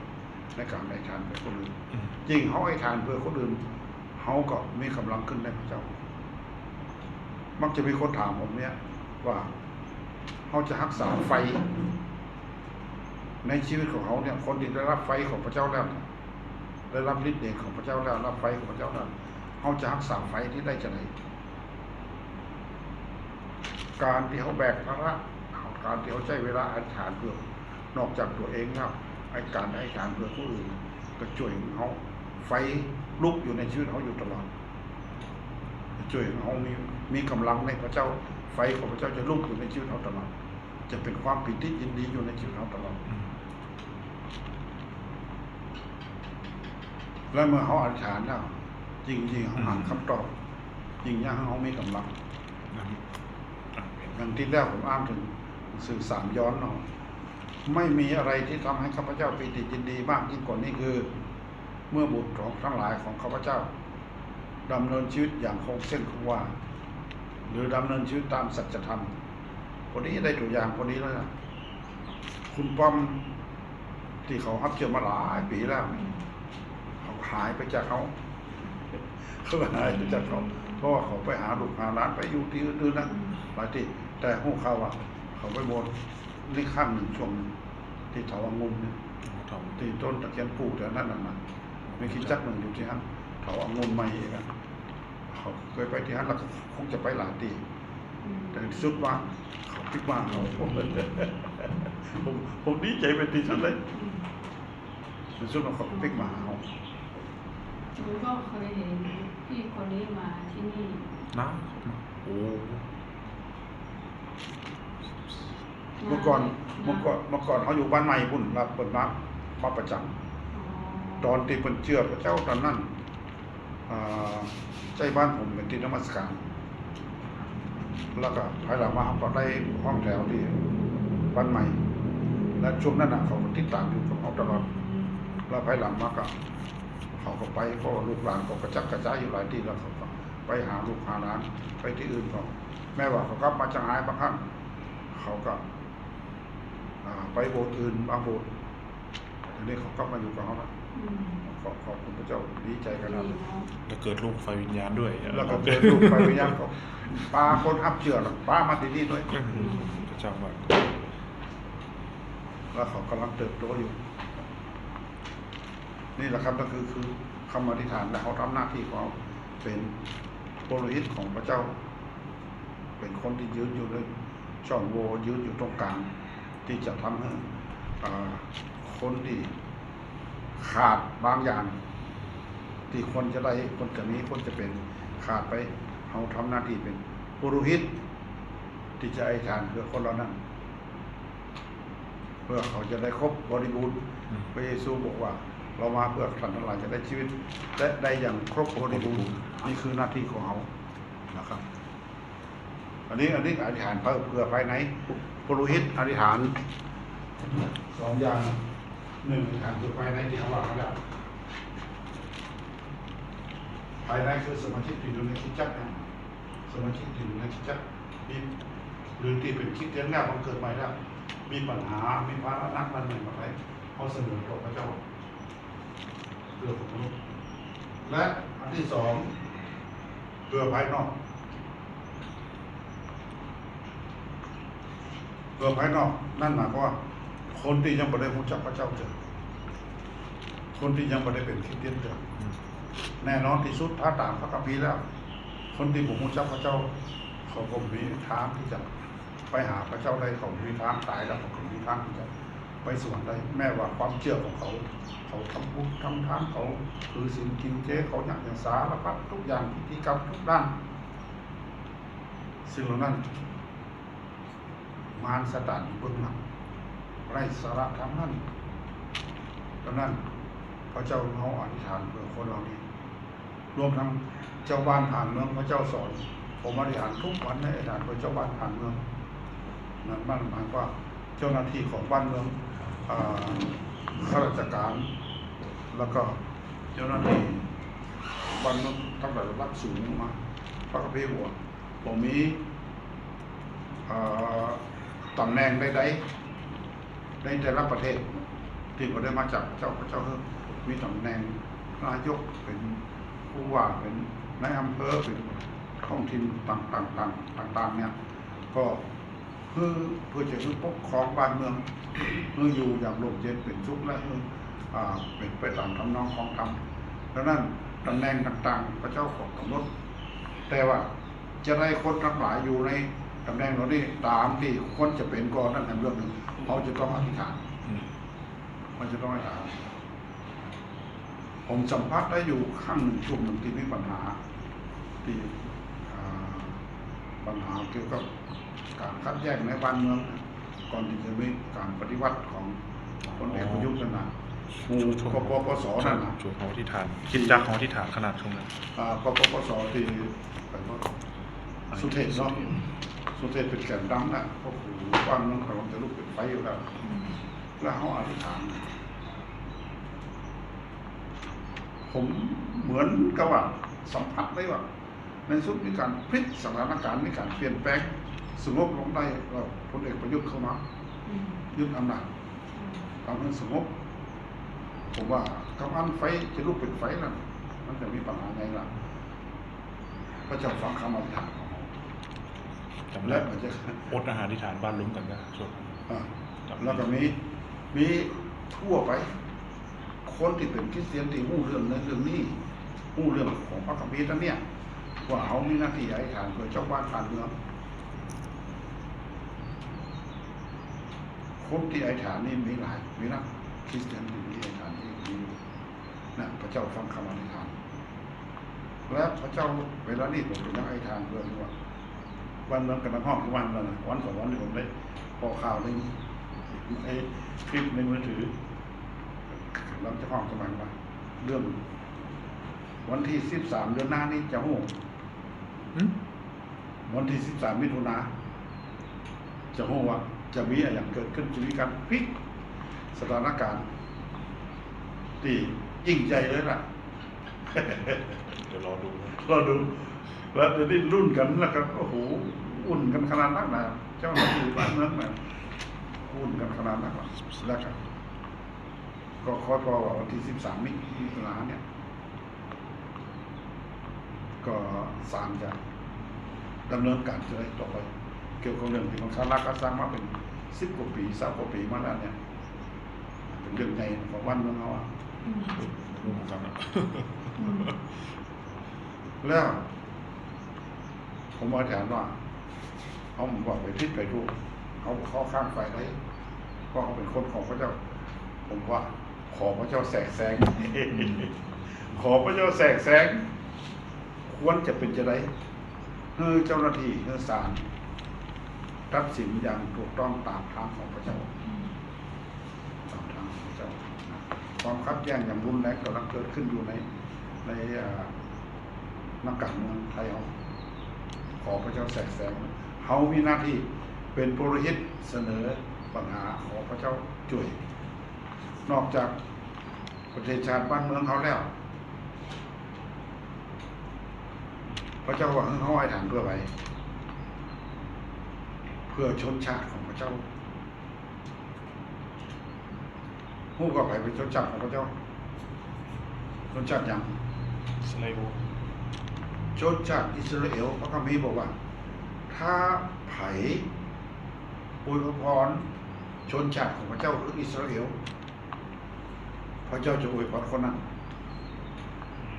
ในการอธิษฐานเพื่อคนอื่นจริงเขาอธิษฐานเพื่อคนอื่นเขาก็มีกำลังขึ้นในพระเจ้ามักจะมีคนถามผมเนี่ยว่าเขาจะรักษาไฟในชีวิตของเขาเนี่ยคนที่ได้รับไฟของพระเจ้าแล้วได้รับฤทธิ์เดชของพระเจ้าแล้วรับไฟของพระเจ้าแล้วเขาจะรักษาไฟที่ได้จากไหนการที่เขาแบกภาระการที่เขาใช้เวลาอธิษฐานเพื่อนอกจากตัวเองแล้วไอ้การอธิษฐานเพื่อผู้อื่นก็ช่วยเขาไฟลุกอยู่ในชีวิตเขาอยู่ตลอดช่วยเขามีกำลังในพระเจ้าไฟของพระเจ้าจะลุกอยู่ในชีวิตเขาตลอดจะเป็นความปิติยินดีอยู่ในชีวิตเขาตลอดและเมื่อเขาอธิษฐานแล้วจริงๆเขาอ่านคำตอบจริงอย่างเขามีกำลังอย่างที่แรกผมอ้างถึงสื่อ3ย้อนเนาะไม่มีอะไรที่ทำให้ข้าพเจ้าปิติยินดีมากยิ่งกว่านี้คือเมื่อบุตรของทั้งหลายของข้าพเจ้าดำเนินชีวิตอย่างคงเส้นคงวาหรือดำเนินชีวิตตามสัจธรรมคนนี้ได้ตัวอย่างคนนี้แล้วนะคุณป้อมที่เขาฮับเชื่อมาหลายปีแล้วเขาหายไปจากเขาหายไปจากเขาเพราะว่าเขาไปหาลูกหาหลานไปอยู่ที่อื่นๆนะหลายที่แต่พวกเขาอ่ะเขาไปบนนี่ข้างหนึ่งช่วงที่เถาวังงุ่มเนี่ยที่ต้นตะเคียนปู่แต่นั่นน่ะไม่คิดจักหนึ่งอยู่ที่นั่นเถาวังงุ่มใหม่เองเขาเคยไปที่นั่นแล้วคงจะไปหลายตีแต่สุดว่าเขาพิกว่าเขาผมดีใจเป็นที่สุดเลยสุดว่าเขาพิกมาเขาผมก็เคยเห็นพี่คนนี้มาที่นี่นะโอ้เมื่อก่อนเขาอยู่บ้านใหม่พุ่นรับเปิดมาประจำตอนที่เป็นเชื่อพระเจ้าตอนนั้นใจบ้านผมเป็นที่นมัสการแล้วก็ภายหลังมาเขาก็ได้ห้องแถวที่บ้านใหม่และช่วงนั้นเขาติดตามอยู่กับเขาตลอดแล้วภายหลังมาก็เขาก็ไปก็ลูกหลานก็กระจัดกระจายอยู่หลายที่แล้วเขาก็ไปหาลูกหาหลานไปที่อื่นเขาแม้ว่าเขากลับมาจังหายบางครั้งเขาก็ไปโบสถ์อื่นบางโบสถ์ทีนี้เขากลับมาอยู่กับเขาแล้วขอบคุณพระเจ้าดีใจกันนะแล้วเกิดลูกไฟวิญญาณด้วยแล้วก็เกิดลูกไฟวิญญาณเขาปลาคนทับเชื่อหรอปลามาที่นี่ด้วยพระเจ้ามากแล้วเขากำลังเติบโตอยู่นี่แหละครับก็คือคำอธิษฐานและเขาทำหน้าที่ของเขาเป็นปุโรหิตของพระเจ้าเป็นคนที่ยืนอยู่ในช่องโหว่ยืนอยู่ตรงกลางที่จะทำให้คนที่ขาดบางอย่างที่คนจะได้คนจะนี้คนจะเป็น ขาดไปเขาทำหน้าที่เป็นปุโรหิตที่จะอธิษฐานเพื่อคนเหล่านั้นเพื่อเขาจะได้ครบบริบูรณ์พระเยซูบอกว่าเรามาเพื่อท่านทั้งหลายจะได้ชีวิตและได้อย่างครบบริบูรณ์นี่คือหน้าที่ของเขานะครับ อันนี้อธิษฐานเพื่อภายในปุโรหิตอธิษฐานสองอย่างหนึ่งอธิษฐานเพื่อภายในที่เขาว่าแล้วภายในคือสมาชิกที่อยู่ในคริสตจักรนะสมาชิกที่อยู่ในคริสตจักรมีหรือที่เป็นคริสเตียนแล้วมันเกิดใหม่แล้วมีปัญหามีภาระหนักมันหนึ่งอะไรเขาเสนอต่อพระเจ้าเพื่อผมรู้และอันที่สองเพื่อภายนอกเพื่อภายนอกนั่นหมายความว่าคนที่ยังไม่ได้รู้จักพระเจ้าเจอคนที่ยังไม่ได้เป็นคริสเตียนเจอแน่นอนที่สุดถ้าตามพระคัมภีร์แล้วคนที่บ่รู้จักพระเจ้าเขาก็มีทางที่จะไปหาพระเจ้าได้เขามีทางตายแล้วเขาก็มีทางที่จะไปสวรรค์ได้แม้ว่าความเชื่อของเขาทำบุญทำทานเขาคือศีลกินเจเขาอย่างสารพัดทุกอย่างพิธีกรรมทุกด้านสิ่งเหล่านั้นมารซาตานอยู่เบื้องหลังไร้สาระทั้งนั้นดังนั้นพระเจ้าเขาอธิษฐานเพื่อคนเหล่านี้รวมทั้งเจ้าบ้านผ่านเมืองพระเจ้าสอนผมอธิษฐานทุกวันในอธิษฐานเพื่อเจ้าบ้านผ่านเมืองนั่นหมายว่าเจ้าหน้าที่ของบ้านเมืองข้าราชการแล้วก็เจ้าหน้าที่บ้านเมืองตั้งแต่ระดับสูงมาพระคัมภีร์บอกผมมีตำแหน่งใดๆในแต่ละประเทศที่ผมได้มาจากเจ้าพระเจ้าคือมีตำแหน่งนายกเป็นผู้ว่าเป็นนายอำเภอเป็นท้องถิ่นต่างๆเนี่ยก็เพื่อจะปกครองบ้านเมืองเพื่ออยู่อย่างร่มเย็นเป็นสุขและเป็นไปตามทำนองของธรรมดังนั้นตำแหน่งต่างๆพระเจ้าของกำหนดแต่ว่าจะได้คนทั้งหลายอยู่ในตำแหน่งเหล่านี้ตามที่คนจะเป็นก่อนนั่นเป็นเรื่องหนึ่งเขาจะต้องอธิษฐานมันจะต้องอธิษฐานผมสัมผัสได้อยู่ครั้งหนึ่งช่วงหนึ่งที่มีปัญหาที่ปัญหาเกี่ยวกับการคัดแยกในบ้านเมืองก่อนที่จะมีการปฏิวัติของพลเอกประยุทธ์นั่นนะกปปสนั่นนะ ช่วงของที่ฐานคิดจักของที่ฐานขนาดช่วงนั้นกปปสที่สุเทพเนาะสุเทพเป็นแก่นดำนะเพราะบ้านเมืองเราจะลุกเป็นไฟอยู่แล้วแล้วเขาอธิษฐานผมเหมือนกับว่าสัมผัสได้ว่าในสุดมีการพลิกสถานการณ์มีการเปลี่ยนแปลงสงบลงได้เราพลเอกประยุทธ์เข้ามายึดอำนาจทำให้สงบผมว่ากำลังไฟจะลุกเป็นไฟนั่นมันจะมีปัญหาไงล่ะพระเจ้าฟังคำอธิษฐานของเราและมันจะอดอาหารที่ฐานบ้านลุ้มกันก็ช่วงแล้วก็มีทั่วไปคนที่เป็นคริสเตียนที่หู้เรื่องในเรื่องนี้หู้เรื่องของพระคัมภีร์นั่นเนี่ยว่าเขามีหน้าที่อธิษฐานเพื่อเจ้าบ้านผ่านเมืองคนที่อธิษฐานนี่มีหลายมีนะคริสเตียนที่อธิษฐานที่มีนะพระเจ้าฟังคำอธิษฐานและพระเจ้าเวลานี้ผมเป็นนักอธิษฐานเพื่อที่ว่าวันเมืองกันห้องทุกวันแล้วนะวันสองวันที่ผมได้พอข่าวในคลิปในมือถือเราจะห้องสมัยว่าเรื่องวันที่13 เดือนหน้านี้จะหูวันที่13 มิถุนาจะหูว่าจะมีอะไรเกิดขึ้นจะมีการพลิกสถานการณ์ที่ยิ่งใหญ่เลยล่ะเดี๋ยวรอดูแล้วจะได้รุ่นกันแล้วก็โอ้โหอุ่นกันขนาดนั้นนะเจ้าหน้าที่บ้านเมืองนะอุ่นกันขนาดนั้นแล้วกันก็คอยพอวันที่13 มิถุนายนเนี่ยก็ศาลจะดำเนินการจะได้ต่อไปเกี่ยวกับเรื่องที่ของชาลาก็สร้างมาเป็น10 กว่าปี20 กว่าปีมาแล้วเนี่ยเป็นเรื่องใหญ่ของบ้านเมืองเราอ่ะแล้วผมมาถามว่าเขาบอกไปทิศไปทูกเขาข้างฝ่ายไหนก็เขาเป็นคนของพระเจ้าผมว่าขอพระเจ้าแสกแสงขอพระเจ้าแสกแสงค ควรจะเป็นจะได้ให้เจ้าหน้าที่ให้ศาลตัดสินอย่างถูกต้องตามทางของพระเจ้าตามทางของพระเจ้าความขัดแย้งอย่างรุนแรงกำลังเกิดขึ้นอยู่ในนักการเมืองไทยเราขอพระเจ้าแทรกแซงเขามีหน้าที่เป็นปุโรหิตเสนอปัญหาขอพระเจ้าช่วยนอกจากประเทศชาติบ้านเมืองเขาแล้วพระเจ้าหวังให้เขาให้ฐานเพื่อไปเพื่อชนชาติของพระเจ้าผู้ก็ไปเป็นชนชาติของพระเจ้าชนชาติอย่าง สไลโอ ชนชาติอิสราเอลพระคัมภีร์บอกว่าถ้าไผ่อวยพรชนชาติของพระเจ้าคืออิสราเอลพระเจ้าจะอวยพรคนนั้น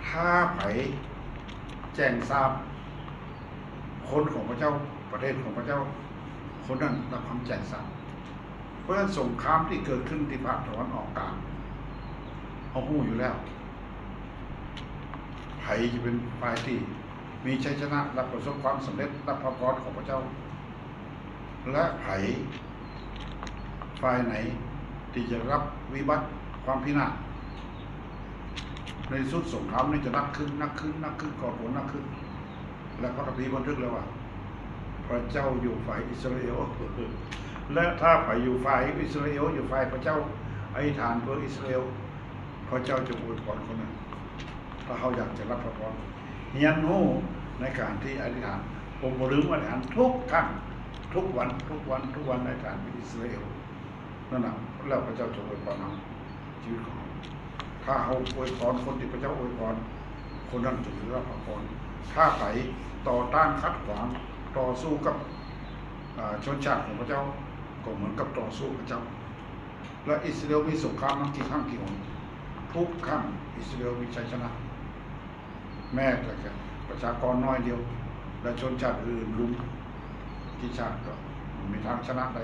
ถ้าไผ่แจ้งทราบคนของพระเจ้าประเทศของพระเจ้าคนนั้นรับคำแจ้งทราบเพราะฉะนั้นสงครามที่เกิดขึ้นที่ภาคตะวันออกกลางเขาหู้อยู่แล้วไผ่จะเป็นฝ่ายที่มีชัยชนะรับประสบความสำเร็จรับพระพรของพระเจ้าและไผ่ฝ่ายไหนที่จะรับวิบัติความพินาศในสุดสงครามนี้จะนักขึ้นก่อผลนักขึ้นและพระคัมภีร์บันทึกแล้วว่าพระเจ้าอยู่ฝ่ายอิสราเอลและถ้าฝ่ายอยู่ฝ่ายอิสราเอลอยู่ฝ่ายพระเจ้าอธิษฐานเพื่ออิสราเอลพระเจ้าจะอวยพรคนนั้นถ้าเขาอยากจะรับพระพรเฮียนหูในการที่อธิษฐานผมบ่ลืมอธิษฐานทุกครั้งทุกวันอธิษฐานเป็นอิสราเอลนั่นแหละแล้วพระเจ้าจะอวยพรเราชีวิตของเราถ้าเขาอวยพรคนที่พระเจ้าอวยพรคนนั้นจะได้รับพระพรถ้าไปต่อต้านคัดขวางต่อสู้กับชนชาติของพระเจ้าก็เหมือนกับต่อสู้พระเจ้าและอิสราเอลมีสงครามมากี่ครั้งกี่หนทุกครั้งอิสราเอลมีชัยชนะแม้แต่ประชากรน้อยเดียวและชนชาติอื่นรุมที่ชาติก็มีทางชนะได้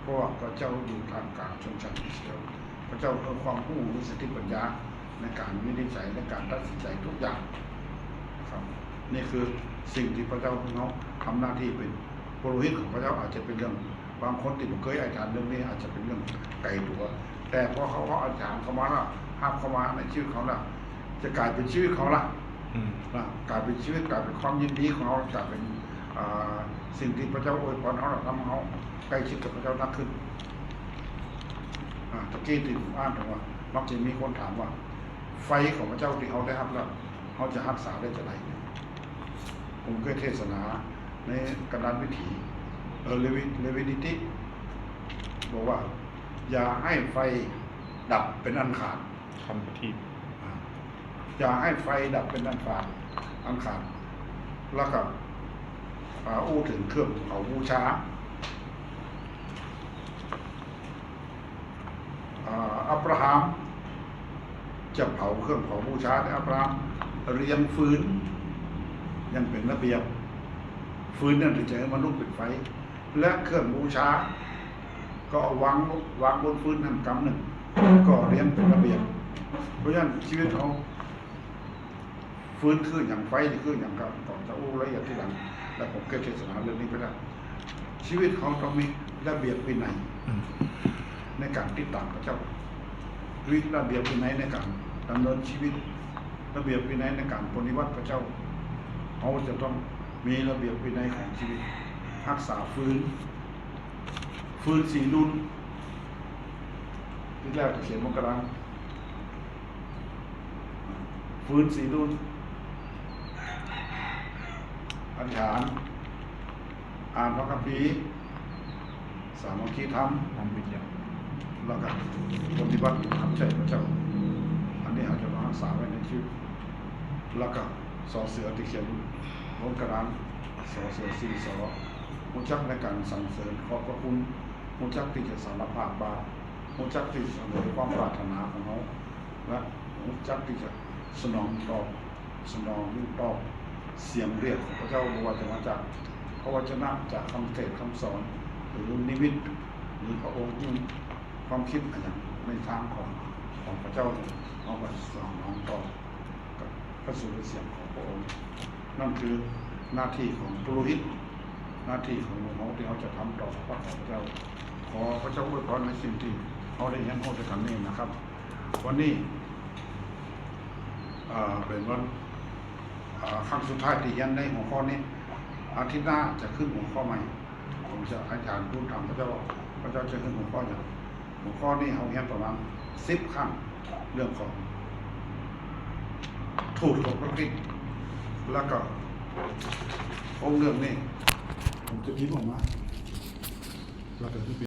เพราะว่าพระเจ้าอยู่ท่ามกลางชนชาติอิสราเอลพระเจ้าเพิ่มความรู้มีสติปัญญาในการวินิจฉัยในการตัดสินใจทุกอย่างครับนี่คือสิ่งที่พระเจ้าของเขาทำหน้าที่เป็นปุโรหิตของพระเจ้าอาจจะเป็นเรื่องบางคนที่ผมเคยอธิษฐานเรื่องนี้อาจจะเป็นเรื่องไกลตัวแต่พอเขาอธิษฐานเข้ามาแล้วห้ามเข้ามาในชีวิตเขาแล้วจะกลายเป็นชีวิตเขาละกลายเป็นชีวิตกลายเป็นความยินดีของเขากลายเป็นสิ่งที่พระเจ้าอวยพรเขาทำเขาใกล้ชิดกับพระเจ้านักขึ้นตะกี้ที่ผมอ่านถึงว่ามักจะมีคนถามว่าไฟของพระเจ้าที่เขาได้รับแล้วเขาจะรักษาได้จะไหนผมเคยเทศนาในกระดานวิถีเลวินิติบอกว่าอย่าให้ไฟดับเป็นอันขาดคันปฏิอย่าให้ไฟดับเป็นอันขาดแล้วก็อู้ถึงเครื่องเผาบูชาอับราฮัมจะเผาเครื่องเผาบูชาแต่อับราฮัมเรียงฟืนยังเป็นระเบียบฟืนนั่นถึงจะให้มันลุกเป็นไฟและเครื่องบูชาก็เอาวางบนฟืนนั่นกำหนึ่งก็เรียงเป็นระเบียบเพราะฉะนั้นชีวิตเขาฟืนคืออย่างไฟคืออย่างกับก่อนจะอู้ละเอียดทีหลังและผมเคยเทศนาเรื่องนี้ไปแล้วชีวิตเขาต้องมีระเบียบวินัยในการติดตามพระเจ้าระเบียบวินัยในการดำเนินชีวิตระเบียบวินัยในการปฏิบัติพระเจ้าเขาจะต้องมีระเบียบวินัยของชีวิตรักษาฟืนสีนุ่นที่แรกจะเขียนมกราฟืนสีนุ่นอธิษฐานอ่านพระคัมภีร์สามัคคีธรรมวิญญาณแล้วก็ปฏิบัติทำใจพระเจ้าอันนี้อาจจะมารักษาไว้ในชีวิตแล้วก็สอเสือที่เขียนบนกระดานสอเสือ4 สอมุจักในการสรรเสริญขอบพระคุณมุจักที่จะสารภาพบาปมุจักที่จะเสนอความปรารถนาของเขาและมุจักที่จะสนองยิ่งตอบเสียงเรียกของพระเจ้าบวชมาจากพระวจนะจากคำเทศน์คำสอนหรือนิมิตหรือพระองค์ความคิดอะไรในทางของพระเจ้าเอามาสอนน้องต่อกับพระสุรเสียงของพระองค์ นั่นคือหน้าที่ของปุโรหิตหน้าที่ของหลวงพ่อที่เขาจะทำต่อพระของเจ้าขอพระเจ้าอวยพรในสิ่งที่เขาได้เห็นเขาจะทำนี่นะครับ วันนี้เป็นวันครั้งสุดท้ายที่ยันในหัวข้อนี้อาทิตย์หน้าจะขึ้นหัวข้อใหม่ผมจะอาจารย์พูดทำพระเจ้าจะขึ้นหัวข้ออย่างหัวข้อนี้เขาเห็นประมาณ10 ครั้งเรื่องของทูตของพระคริสต์แล้วก็องค์เรื่องนี้ผมจะพิมพ์ออกมาแล้วก็